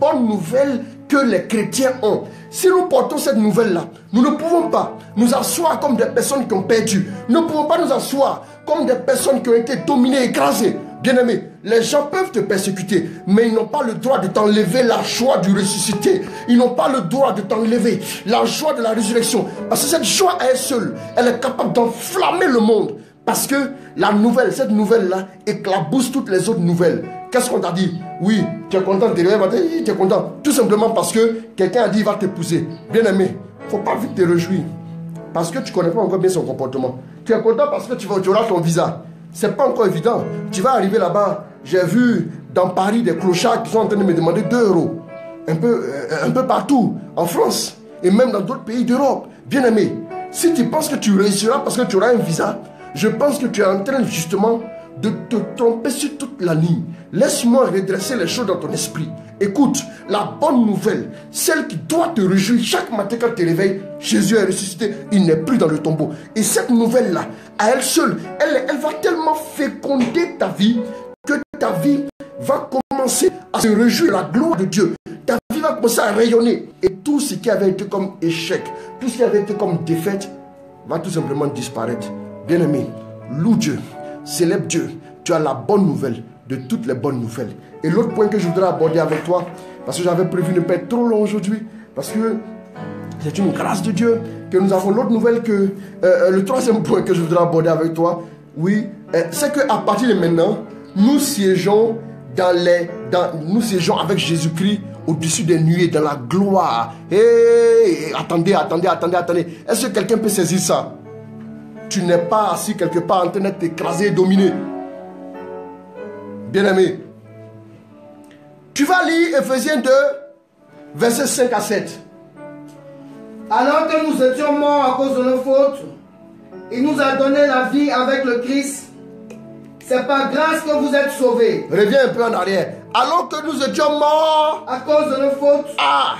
bonne nouvelle que les chrétiens ont. Si nous portons cette nouvelle-là, nous ne pouvons pas nous asseoir comme des personnes qui ont perdu. Nous ne pouvons pas nous asseoir comme des personnes qui ont été dominées, écrasées. Bien-aimés, les gens peuvent te persécuter, mais ils n'ont pas le droit de t'enlever la joie du ressuscité. Ils n'ont pas le droit de t'enlever la joie de la résurrection. Parce que cette joie à elle seule, elle est capable d'enflammer le monde. Parce que la nouvelle, cette nouvelle-là, éclabousse toutes les autres nouvelles. Qu'est-ce qu'on t'a dit? Oui, tu es content de te réveiller, tu es content. Tout simplement parce que quelqu'un a dit il va t'épouser. Bien aimé, il ne faut pas vite te réjouir. Parce que tu ne connais pas encore bien son comportement. Tu es content parce que tu auras ton visa. Ce n'est pas encore évident. Tu vas arriver là-bas. J'ai vu dans Paris des clochards qui sont en train de me demander 2 euros. Un peu partout, en France. Et même dans d'autres pays d'Europe. Bien aimé, si tu penses que tu réussiras parce que tu auras un visa, je pense que tu es en train justement de te tromper sur toute la ligne. Laisse-moi redresser les choses dans ton esprit. Écoute, la bonne nouvelle, celle qui doit te réjouir chaque matin quand tu te réveilles, Jésus est ressuscité, il n'est plus dans le tombeau. Et cette nouvelle-là, à elle seule, elle va tellement féconder ta vie que ta vie va commencer à se réjouir de la gloire de Dieu. Ta vie va commencer à rayonner. Et tout ce qui avait été comme échec, tout ce qui avait été comme défaite, va tout simplement disparaître. Bien-aimé, loue Dieu, célèbre Dieu. Tu as la bonne nouvelle de toutes les bonnes nouvelles. Et l'autre point que je voudrais aborder avec toi, parce que j'avais prévu ne pas être trop long aujourd'hui, parce que c'est une grâce de Dieu que nous avons. L'autre nouvelle que, le troisième point que je voudrais aborder avec toi, oui, c'est qu'à partir de maintenant, nous siégeons nous siégeons avec Jésus-Christ au-dessus des nuées, dans la gloire. Hey, attendez. Est-ce que quelqu'un peut saisir ça? Tu n'es pas assis quelque part en train d'être écrasé et dominé. Bien-aimé, tu vas lire Ephésiens 2, versets 5 à 7. Alors que nous étions morts à cause de nos fautes, il nous a donné la vie avec le Christ. C'est par grâce que vous êtes sauvés. Reviens un peu en arrière. Alors que nous étions morts à cause de nos fautes. Ah,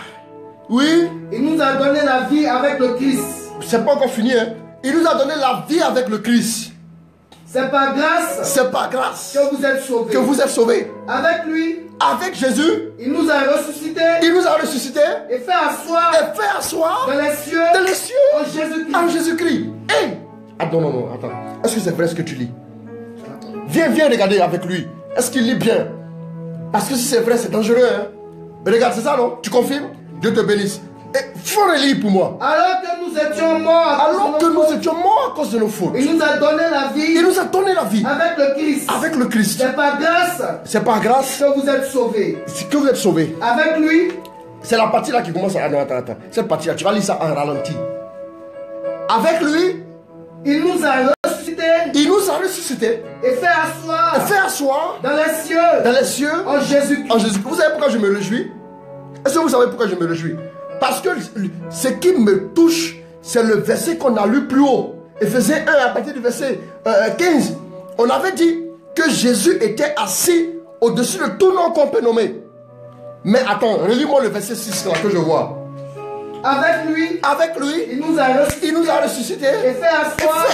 oui. Il nous a donné la vie avec le Christ. C'est pas encore fini, hein. Il nous a donné la vie avec le Christ. C'est par grâce. C'est par grâce que vous êtes sauvés. Que vous êtes sauvés. Avec lui. Avec Jésus. Il nous a ressuscités. Il nous a ressuscités. Et fait asseoir. Dans les cieux. Dans les cieux. En Jésus-Christ. En Jésus-Christ. Hey. Non, attends. Est-ce que c'est vrai ce que tu lis? Viens regarder avec lui. Est-ce qu'il lit bien? Parce que si c'est vrai, c'est dangereux, hein? Regarde, c'est ça, non? Tu confirmes? Dieu te bénisse. Et faut relire pour moi. Alors que nous étions morts à cause de nos fautes. Il nous a donné la vie. Il nous a donné la vie. Avec le Christ. Avec le Christ. C'est par grâce. C'est par grâce que vous êtes sauvés. Que vous êtes sauvés. Avec lui. C'est la partie là qui commence à... Non, attends. Cette partie là, tu vas lire ça en ralenti. Avec lui. Il nous a ressuscités. Il nous a ressuscités. Et fait asseoir. Dans les cieux. En Jésus-Christ. Vous savez pourquoi je me réjouis? Est-ce que vous savez pourquoi je me réjouis? Parce que ce qui me touche, c'est le verset qu'on a lu plus haut. Ephésiens 1 à partir du verset 15. On avait dit que Jésus était assis au-dessus de tout nom qu'on peut nommer. Mais attends, relis-moi le verset 6 là que je vois. Avec lui, il nous a ressuscités et fait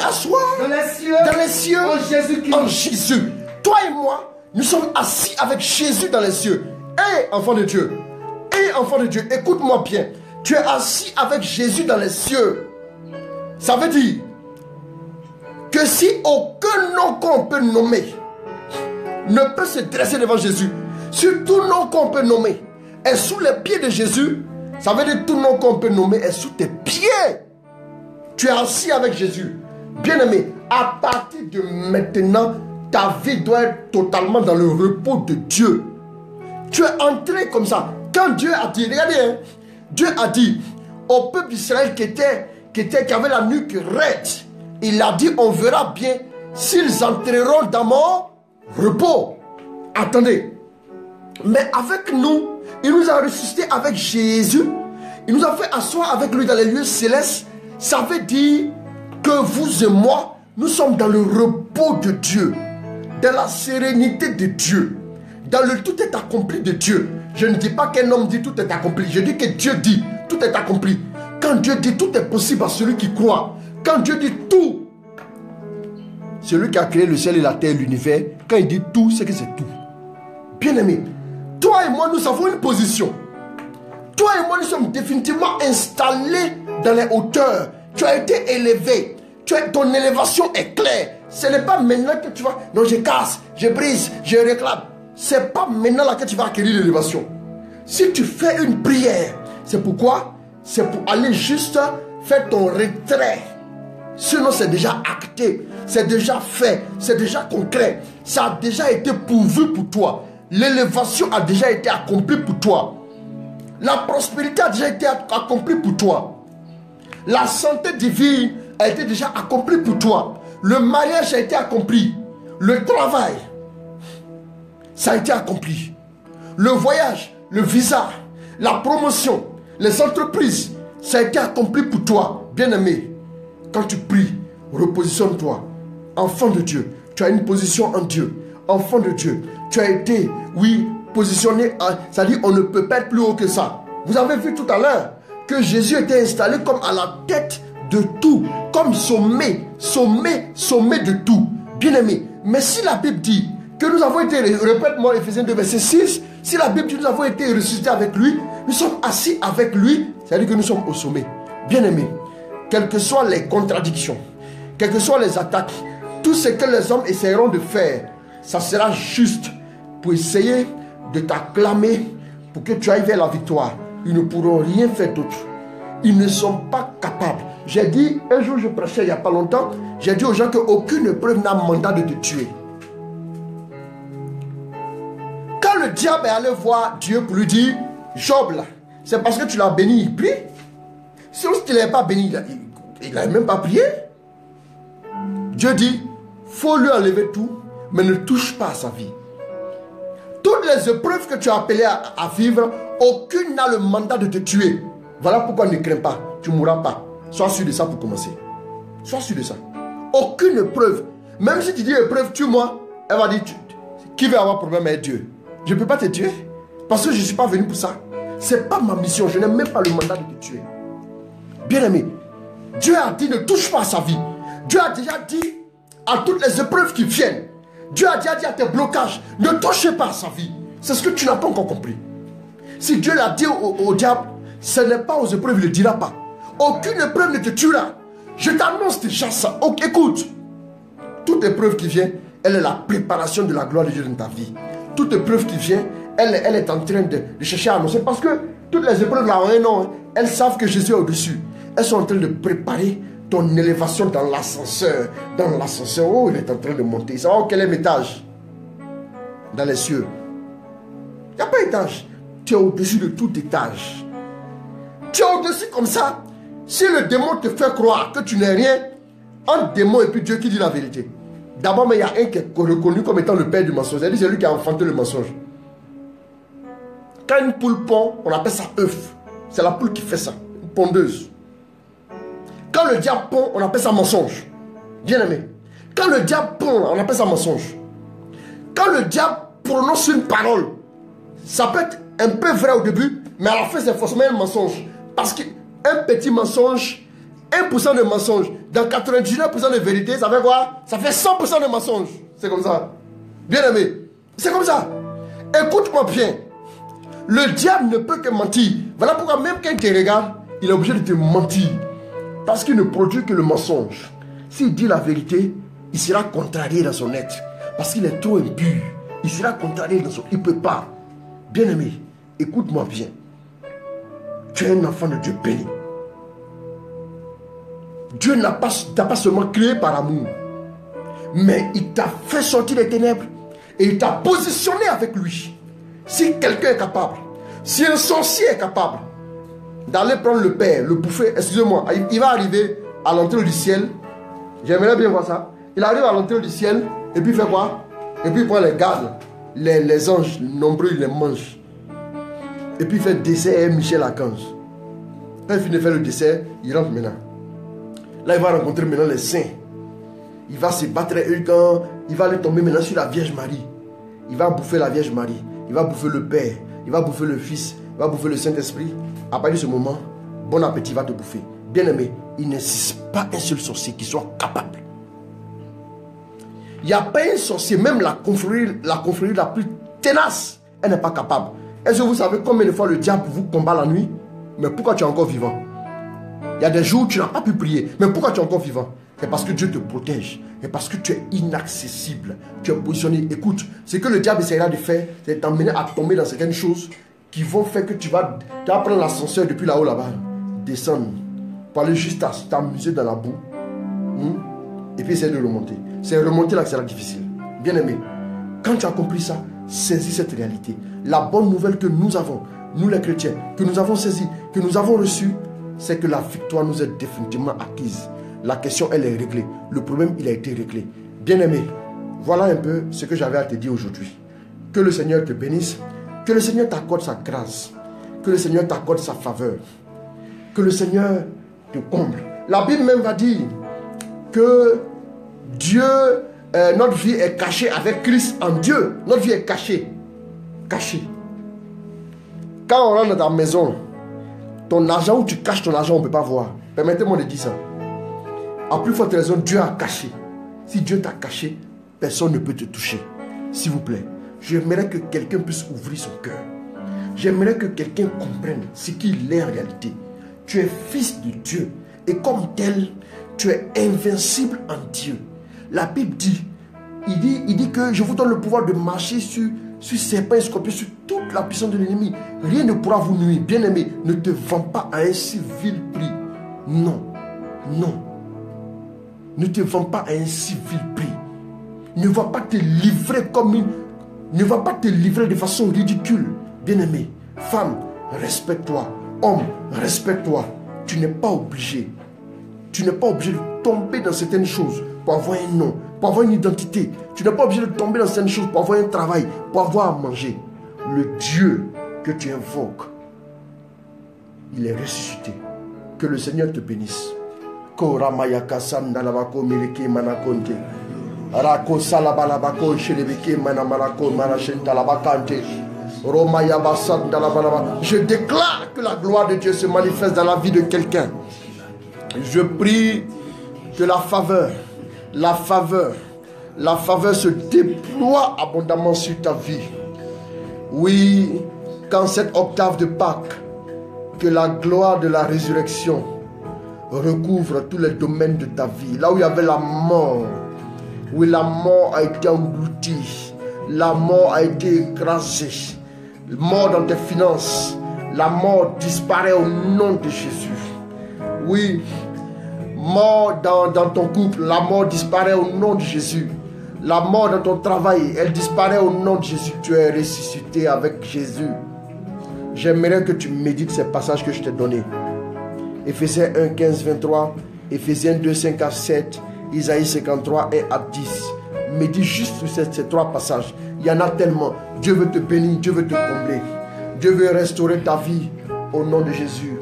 asseoir dans les cieux en Jésus. Toi et moi, nous sommes assis avec Jésus dans les cieux. Hé, enfant de Dieu, écoute-moi bien. Tu es assis avec Jésus dans les cieux. Ça veut dire que si aucun nom qu'on peut nommer ne peut se dresser devant Jésus, sur tout nom qu'on peut nommer est sous les pieds de Jésus, ça veut dire tout nom qu'on peut nommer est sous tes pieds. Tu es assis avec Jésus. Bien-aimé, à partir de maintenant, ta vie doit être totalement dans le repos de Dieu. Tu es entré comme ça. Quand Dieu a dit, regardez, hein, Dieu a dit au peuple d'Israël qui avait la nuque raide, il a dit, on verra bien s'ils entreront dans mon repos. Attendez. Mais avec nous, il nous a ressuscité avec Jésus. Il nous a fait asseoir avec lui dans les lieux célestes. Ça veut dire que vous et moi, nous sommes dans le repos de Dieu, dans la sérénité de Dieu, dans le tout est accompli de Dieu. Je ne dis pas qu'un homme dit tout est accompli. Je dis que Dieu dit tout est accompli. Quand Dieu dit tout est possible à celui qui croit. Quand Dieu dit tout, celui qui a créé le ciel et la terre, l'univers, quand il dit tout, c'est que c'est tout. Bien-aimé, toi et moi, nous avons une position. Toi et moi, nous sommes définitivement installés dans les hauteurs. Tu as été élevé. ton élévation est claire. Ce n'est pas maintenant que tu vas... Non, je casse, je brise, je réclame. Ce n'est pas maintenant là que tu vas acquérir l'élévation. Si tu fais une prière, c'est pourquoi? C'est pour aller juste faire ton retrait. Sinon, c'est déjà acté, c'est déjà fait, c'est déjà concret. Ça a déjà été pourvu pour toi. L'élévation a déjà été accomplie pour toi. La prospérité a déjà été accomplie pour toi. La santé divine a été déjà accomplie pour toi. Le mariage a été accompli. Le travail, ça a été accompli. Le voyage, le visa, la promotion, les entreprises, ça a été accompli pour toi, bien-aimé. Quand tu pries, repositionne-toi. Enfant de Dieu, tu as une position en Dieu. Enfant de Dieu, tu as été, oui, positionné. C'est-à-dire, on ne peut pas être plus haut que ça. Vous avez vu tout à l'heure que Jésus était installé comme à la tête de tout, comme sommet de tout. Bien-aimé, mais si la Bible dit que nous avons été, répète-moi Ephésiens 2, verset 6, si la Bible dit que nous avons été ressuscités avec lui, nous sommes assis avec lui, c'est-à-dire que nous sommes au sommet. Bien-aimé, quelles que soient les contradictions, quelles que soient les attaques, tout ce que les hommes essaieront de faire, ça sera juste pour essayer de t'acclamer pour que tu ailles vers la victoire. Ils ne pourront rien faire d'autre. Ils ne sont pas capables. J'ai dit, un jour je prêchais il n'y a pas longtemps, j'ai dit aux gens qu'aucune preuve n'a mandat de te tuer. Quand le diable est allé voir Dieu pour lui dire, Job là, c'est parce que tu l'as béni, il prie. Sinon si tu ne l'avais pas béni, il n'avait même pas prié. Dieu dit, il faut lui enlever tout, mais ne touche pas à sa vie. Toutes les épreuves que tu as appelées à vivre, aucune n'a le mandat de te tuer. Voilà pourquoi ne crains pas, tu ne mourras pas. Sois sûr de ça pour commencer. Sois sûr de ça. Aucune épreuve. Même si tu dis épreuve, tue-moi, elle va dire, qui veut avoir problème avec Dieu? Je ne peux pas te tuer. Parce que je ne suis pas venu pour ça. Ce n'est pas ma mission. Je n'ai même pas le mandat de te tuer. Bien-aimé, Dieu a dit ne touche pas à sa vie. Dieu a déjà dit à toutes les épreuves qui viennent. Dieu a déjà dit à tes blocages, ne touchez pas à sa vie. C'est ce que tu n'as pas encore compris. Si Dieu l'a dit au diable, ce n'est pas aux épreuves, il ne le dira pas. Aucune épreuve ne te tuera. Je t'annonce déjà ça. Écoute, toute épreuve qui vient, elle est la préparation de la gloire de Dieu dans ta vie. Toute épreuve qui vient, elle est en train de chercher à annoncer. Parce que toutes les épreuves là ont un nom. Elles savent que Jésus est au-dessus. Elles sont en train de préparer ton élévation dans l'ascenseur. Dans l'ascenseur, oh, il est en train de monter. Ça, oh, quel est l'étage? Dans les cieux. Il n'y a pas d'étage. Tu es au-dessus de tout étage. Tu es au-dessus comme ça. Si le démon te fait croire que tu n'es rien, un démon et puis Dieu qui dit la vérité. D'abord, mais il y a un qui est reconnu comme étant le père du mensonge. C'est-à-dire c'est lui qui a enfanté le mensonge. Quand une poule pond, on appelle ça œuf. C'est la poule qui fait ça, une pondeuse. Quand le diable pond, on appelle ça mensonge. Bien aimé. Quand le diable pond, on appelle ça mensonge. Quand le diable prononce une parole, ça peut être un peu vrai au début, mais à la fin, c'est forcément un mensonge. Parce qu'un petit mensonge, 1% de mensonge, dans 99% de vérité, ça fait quoi? Ça fait 100% de mensonge. C'est comme ça. Bien aimé. C'est comme ça. Écoute-moi bien. Le diable ne peut que mentir. Voilà pourquoi même quand il te regarde, il est obligé de te mentir. Parce qu'il ne produit que le mensonge. S'il dit la vérité, il sera contrarié dans son être. Parce qu'il est trop impur. Il sera contrarié dans son... Il ne peut pas. Bien-aimé, écoute-moi bien. Tu es un enfant de Dieu béni. Dieu n'a pas seulement créé par amour. Mais il t'a fait sortir des ténèbres. Et il t'a positionné avec lui. Si quelqu'un est capable, si un sorcier est capable d'aller prendre le père, le bouffer, excusez-moi, il va arriver à l'entrée du ciel. J'aimerais bien voir ça. Il arrive à l'entrée du ciel et puis il fait quoi? Et puis il prend les gardes, les anges nombreux, il les mange. Et puis il fait dessert Michel Archange. Quand il finit de faire le dessert, il rentre maintenant. Là il va rencontrer maintenant les saints. Il va se battre eux quand il va aller tomber maintenant sur la Vierge Marie. Il va bouffer la Vierge Marie. Il va bouffer le Père. Il va bouffer le Fils. Il va bouffer le Saint-Esprit. À partir de ce moment, bon appétit va te bouffer. Bien aimé, il n'existe pas un seul sorcier qui soit capable. Il n'y a pas un sorcier, même la confrérie la plus tenace, elle n'est pas capable. Est-ce que vous savez combien de fois le diable vous combat la nuit? Mais pourquoi tu es encore vivant? Il y a des jours où tu n'as pas pu prier. Mais pourquoi tu es encore vivant? C'est parce que Dieu te protège. C'est parce que tu es inaccessible. Tu es positionné. Écoute, ce que le diable essaiera de faire, c'est t'emmener à tomber dans certaines choses qui vont faire que tu vas prendre l'ascenseur depuis là-haut, là-bas. Descendre. Pour aller juste t'amuser dans la boue. Et puis essayer de remonter. C'est remonter là que sera difficile. Bien aimé, quand tu as compris ça, saisis cette réalité. La bonne nouvelle que nous avons, nous les chrétiens, que nous avons saisi, que nous avons reçu, c'est que la victoire nous est définitivement acquise. La question, elle est réglée. Le problème, il a été réglé. Bien-aimé, voilà un peu ce que j'avais à te dire aujourd'hui. Que le Seigneur te bénisse. Que le Seigneur t'accorde sa grâce. Que le Seigneur t'accorde sa faveur. Que le Seigneur te comble. La Bible même va dire que Dieu, notre vie est cachée avec Christ en Dieu. Notre vie est cachée. Cachée. Quand on rentre dans ta maison, ton argent, où tu caches ton argent, on ne peut pas voir. Permettez-moi de dire ça. À plus forte raison, Dieu a caché. Si Dieu t'a caché, personne ne peut te toucher. S'il vous plaît, j'aimerais que quelqu'un puisse ouvrir son cœur. J'aimerais que quelqu'un comprenne ce qu'il est en réalité. Tu es fils de Dieu. Et comme tel, tu es invincible en Dieu. La Bible dit, il dit que je vous donne le pouvoir de marcher sur serpents et scorpions, sur toute la puissance de l'ennemi. Rien ne pourra vous nuire. Bien-aimé, ne te vends pas à un si vil prix. Non, non. Ne te vends pas à un si vil prix. Ne va pas te livrer ne va pas te livrer de façon ridicule. Bien-aimé, femme, respecte-toi. Homme, respecte-toi. Tu n'es pas obligé. Tu n'es pas obligé de tomber dans certaines choses pour avoir un nom, pour avoir une identité. Tu n'es pas obligé de tomber dans certaines choses pour avoir un travail, pour avoir à manger. Le Dieu que tu invoques, il est ressuscité. Que le Seigneur te bénisse. Je déclare que la gloire de Dieu se manifeste dans la vie de quelqu'un. Je prie que la faveur se déploie abondamment sur ta vie. Oui, qu'en cette octave de Pâques, que la gloire de la résurrection recouvre tous les domaines de ta vie. Là où il y avait la mort, où la mort a été engloutie, la mort a été écrasée, mort dans tes finances, la mort disparaît au nom de Jésus. Oui, mort dans ton couple, la mort disparaît au nom de Jésus. La mort dans ton travail, elle disparaît au nom de Jésus. Tu es ressuscité avec Jésus. J'aimerais que tu médites ces passages que je t'ai donnés. Éphésiens 1, 15, 23, Éphésiens 2, 5 à 7, Isaïe 53, 1 à 10. Médite juste sur ces trois passages. Il y en a tellement. Dieu veut te bénir, Dieu veut te combler. Dieu veut restaurer ta vie au nom de Jésus.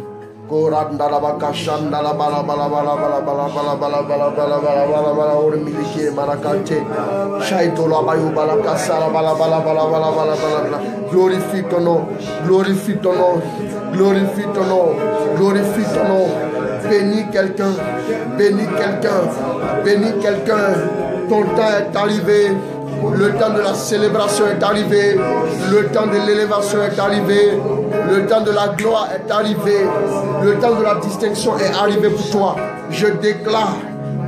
Glorifie ton nom, glorifie ton nom, glorifie ton nom, glorifie ton nom. Bénis quelqu'un, bénis quelqu'un, bénis quelqu'un. Ton temps est arrivé. Le temps de la célébration est arrivé. Le temps de l'élévation est arrivé. Le temps de la gloire est arrivé. Le temps de la distinction est arrivé pour toi. Je déclare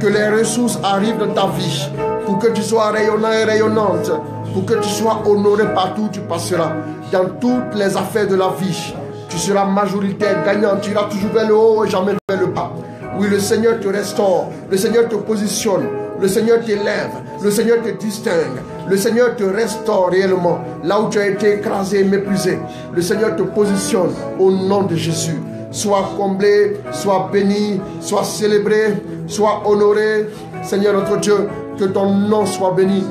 que les ressources arrivent dans ta vie pour que tu sois rayonnant et rayonnante, pour que tu sois honoré partout où tu passeras. Dans toutes les affaires de la vie, tu seras majoritaire, gagnant. Tu iras toujours vers le haut et jamais vers le bas. Oui, le Seigneur te restaure. Le Seigneur te positionne. Le Seigneur t'élève, le Seigneur te distingue, le Seigneur te restaure réellement là où tu as été écrasé et méprisé. Le Seigneur te positionne au nom de Jésus. Sois comblé, sois béni, sois célébré, sois honoré. Seigneur notre Dieu, que ton nom soit béni.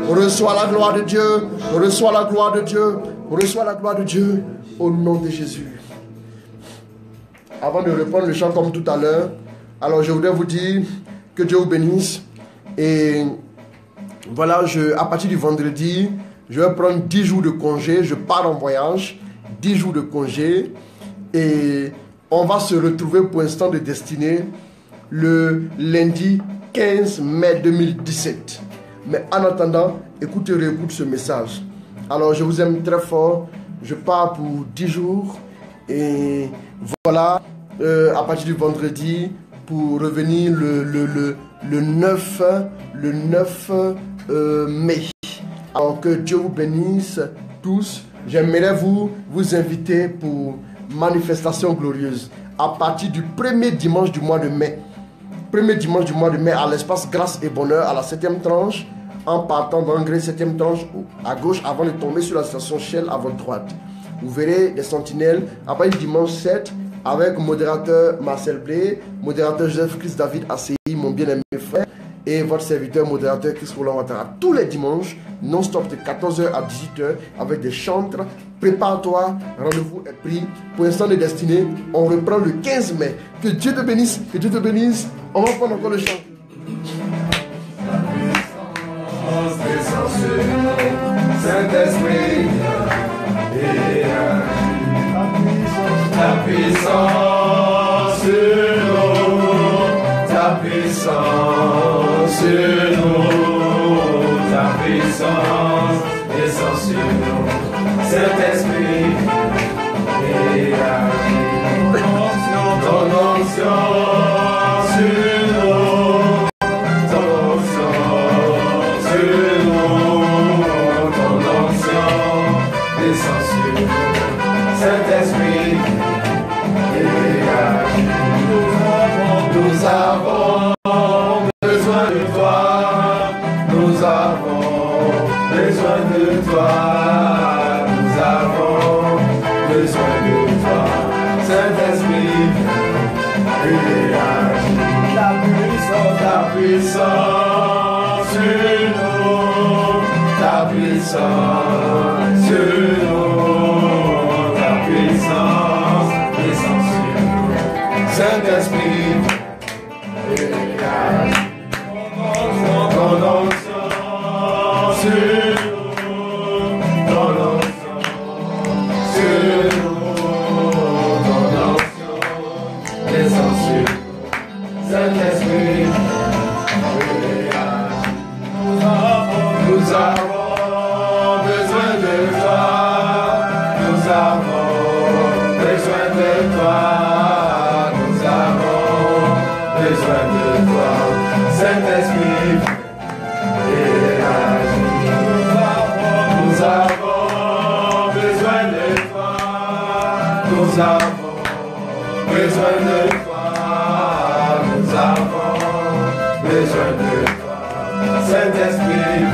Reçois la gloire de Dieu, reçois la gloire de Dieu, reçois la gloire de Dieu au nom de Jésus. Avant de reprendre le chant comme tout à l'heure, alors je voudrais vous dire que Dieu vous bénisse. Et voilà, à partir du vendredi, je vais prendre 10 jours de congé. Je pars en voyage, 10 jours de congé. Et on va se retrouver pour Instant de Destinée le lundi 15 mai 2017. Mais en attendant, écoute et réécoute ce message. Alors je vous aime très fort. Je pars pour 10 jours. Et voilà, à partir du vendredi, pour revenir le 9 mai. Alors que Dieu vous bénisse tous. J'aimerais vous inviter pour manifestation glorieuse à partir du premier dimanche du mois de mai. Premier dimanche du mois de mai à l'espace Grâce et Bonheur à la 7e tranche, en partant d'Angers 7e tranche à gauche avant de tomber sur la station Shell à votre droite. Vous verrez les sentinelles après le dimanche 7 avec modérateur Marcel Blé, modérateur Joseph Christ David ACI, mon bien-aimé frère, et votre serviteur modérateur Chris Roland Ouattara. Tous les dimanches, non-stop de 14h à 18h avec des chantres. Prépare-toi, rendez-vous est pris. Pour l'instant de destinée, on reprend le 15 mai. Que Dieu te bénisse, que Dieu te bénisse. On va prendre encore le chant. Saint-Esprit, ta puissance sur nous, ta puissance sur nous, ta puissance descend sur nous. Saint-Esprit, ton onction sur nous, ton onction sur nous, ton onction descend sur nous. Saint-Esprit, nous avons besoin de toi, nous avons besoin de toi, nous avons besoin de toi. Saint-Esprit, ta puissance sur nous, ta puissance sur nous, ta puissance descend sur nous. Saint-Esprit, ton onction sur nous, ton onction sur nous, ton onction descend sur nous. Saint-Esprit, nous avons besoin de toi, nous avons besoin de toi, nous avons besoin de toi. Saint-Esprit, nous avons besoin de toi, nous avons besoin de toi, nous avons besoin de toi. Saint-Esprit,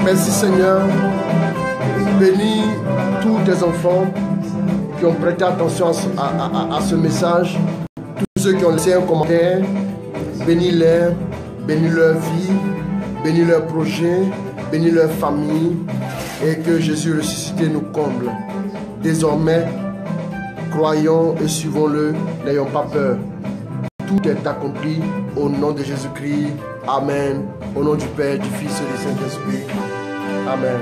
Merci Seigneur. Bénis tous tes enfants qui ont prêté attention à ce message. Tous ceux qui ont laissé un commentaire, bénis-les, bénis leur vie, bénis leurs projets, bénis leur famille, et que Jésus ressuscité nous comble. Désormais, croyons et suivons-le, n'ayons pas peur. Tout est accompli au nom de Jésus-Christ. Amen. Au nom du Père, du Fils et du Saint-Esprit. Amen.